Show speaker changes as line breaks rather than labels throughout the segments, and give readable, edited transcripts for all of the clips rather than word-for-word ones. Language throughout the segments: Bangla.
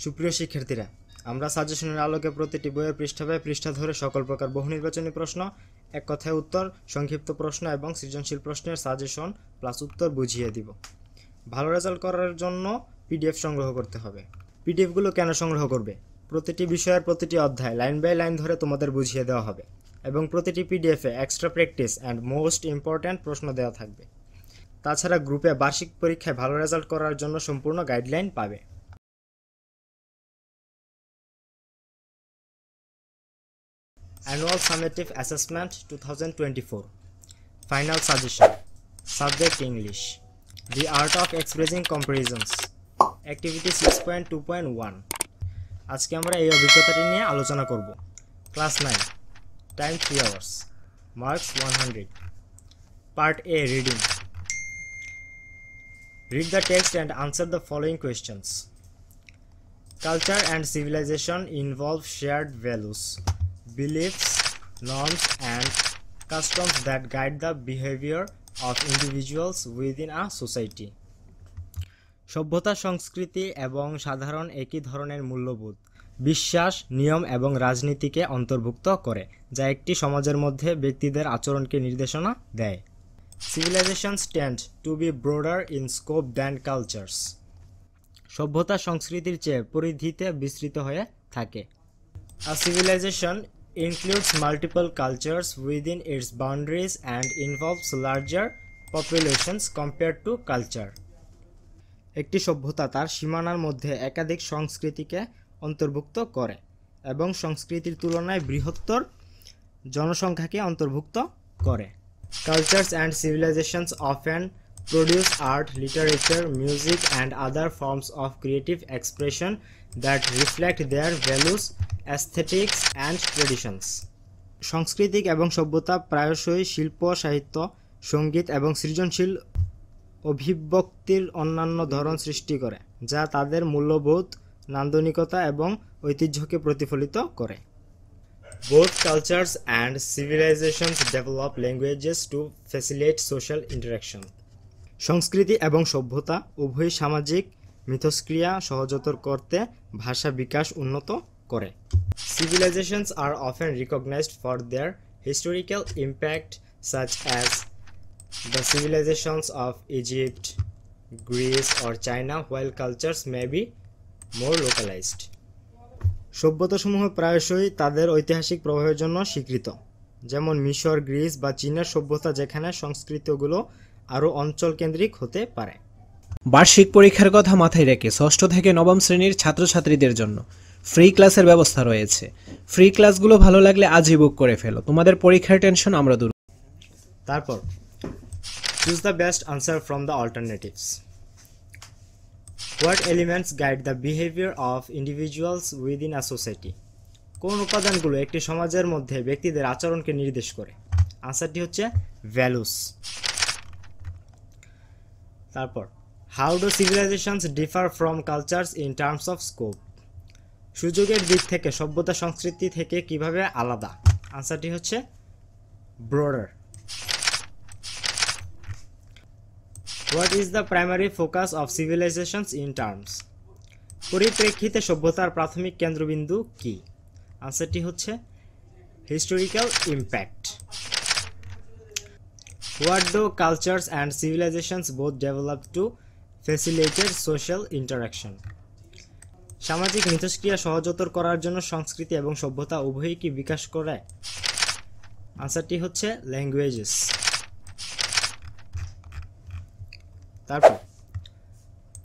সুপ্রিয় শিক্ষার্থীরা, আমরা সাজেশনের আলোকে প্রতিটি বইয়ের পৃষ্ঠা বাই পৃষ্ঠা ধরে সকল প্রকার বহু নির্বাচনী প্রশ্ন, এক কথায় উত্তর, সংক্ষিপ্ত প্রশ্ন এবং সৃজনশীল প্রশ্নের সাজেশন প্লাস উত্তর বুঝিয়ে দিব। ভালো রেজাল্ট করার জন্য পিডিএফ সংগ্রহ করতে হবে। পিডিএফগুলো কেন সংগ্রহ করবে? প্রতিটি বিষয়ের প্রতিটি অধ্যায় লাইন বাই লাইন ধরে তোমাদের বুঝিয়ে দেওয়া হবে এবং প্রতিটি পিডিএফে extra practice and most important প্রশ্ন দেওয়া থাকবে। তাছাড়া গ্রুপে বার্ষিক পরীক্ষায় ভালো রেজাল্ট করার জন্য সম্পূর্ণ গাইডলাইন পাবে। Annual Summative Assessment 2024 Final Suggestion Subject English The Art of Expressing Comparisons Activity 6.2.1 আজকে আমরা এই অভিজ্ঞতাটি নিয়ে আলোচনা করব। Class 9 Time 3 hours Marks 100 Part A Reading Read the text and answer the following questions. Culture and civilization involve shared values, beliefs, norms, and customs that guide the behavior of individuals within a society. সভ্যতা, সংস্কৃতি এবং সাধারণ একই ধরনের মূল্যবোধ, বিশ্বাস, নিয়ম এবং রাজনীতিকে অন্তর্ভুক্ত করে, যা একটি সমাজের মধ্যে ব্যক্তিদের আচরণকে নির্দেশনা দেয়। Civilizations tend to be broader in scope than cultures. সভ্যতা সংস্কৃতির চেয়ে পরিধিতে বিস্তৃত হয়ে থাকে। A civilization includes multiple cultures within its boundaries and involves larger populations compared to culture. একটি সভ্যতা তার সীমানার মধ্যে একাধিক সংস্কৃতিকে অন্তর্ভুক্ত করে এবং সংস্কৃতির তুলনায় বৃহত্তর জনসংখ্যাকে অন্তর্ভুক্ত করে। Cultures and civilizations often produce art, literature, music, and other forms of creative expression that reflect their values, aesthetics, and traditions. সাংস্কৃতিক এবং সভ্যতা প্রায়শই শিল্প, সাহিত্য, সঙ্গীত এবং সৃজনশীল অভিব্যক্তির অন্যান্য ধরন সৃষ্টি করে, যা তাদের মূল্যবোধ, নান্দনিকতা এবং ঐতিহ্যকে প্রতিফলিত করে। Both cultures and civilizations develop languages to facilitate social interaction. সংস্কৃতি এবং সভ্যতা উভয়ই সামাজিক মিথস্ক্রিয়া সহজতর করতে ভাষা বিকাশ উন্নত করে। Civilizations are often recognized for their historical impact, such as the civilizations of Egypt, Greece, or China, while cultures may be more localized. সভ্যতাসমূহ প্রায়শই তাদের ঐতিহাসিক প্রভাবের জন্য স্বীকৃত, যেমন মিশর, গ্রিস বা চীনের সভ্যতা, যেখানে সংস্কৃতিগুলো আরও অঞ্চলকেন্দ্রিক হতে পারে।
বার্ষিক পরীক্ষার কথা মাথায় রেখে ষষ্ঠ থেকে নবম শ্রেণীর ছাত্রছাত্রীদের জন্য ফ্রি ক্লাসের ব্যবস্থা রয়েছে। ফ্রি ক্লাসগুলো ভালো লাগলে আজই বুক করে ফেলো, তোমাদের পরীক্ষার টেনশন আমরা দূর।
তারপর choose the best answer from the alternatives. What elements guide the behavior of individuals within a society? কোন উপাদানগুলো একটি সমাজের মধ্যে ব্যক্তিদের আচরণকে নির্দেশ করে? আনসারটি হচ্ছে ভ্যালুস। তারপর how do civilisations differ from cultures in terms of scope? সুযোগের দিক থেকে সভ্যতা সংস্কৃতি থেকে কিভাবে আলাদা? আনসারটি হচ্ছে broader. What is the primary focus of civilizations in terms? পরিপ্রেক্ষিতে সভ্যতার প্রাথমিক কেন্দ্রবিন্দু কি? আনসারটি হচ্ছে historical impact. What do cultures and civilizations both develop to facilitate social interaction? সামাজিক মিথস্ক্রিয়া সহজতর করার জন্য সংস্কৃতি এবং সভ্যতা উভয়ই কি বিকাশ করে? আনসারটি হচ্ছে ল্যাঙ্গুয়েজেস। তারপর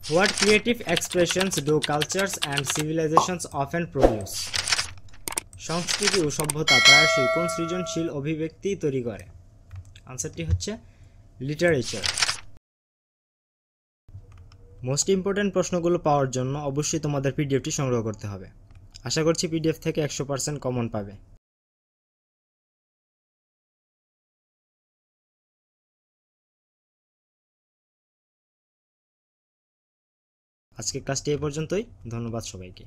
what creative expressions do cultures and civilisations often produce? সংস্কৃতি ও সভ্যতা প্রায়শই কোন সৃজনশীল অভিব্যক্তি তৈরি করে? আনসারটি হচ্ছে লিটারেচার। মোস্ট ইম্পর্ট্যান্ট প্রশ্নগুলো পাওয়ার জন্য অবশ্যই তোমাদের পিডিএফটি সংগ্রহ করতে হবে। আশা করছি পিডিএফ থেকে 100% কমন পাবে। আজকে ক্লাসটি এই পর্যন্তই। ধন্যবাদ সবাইকে।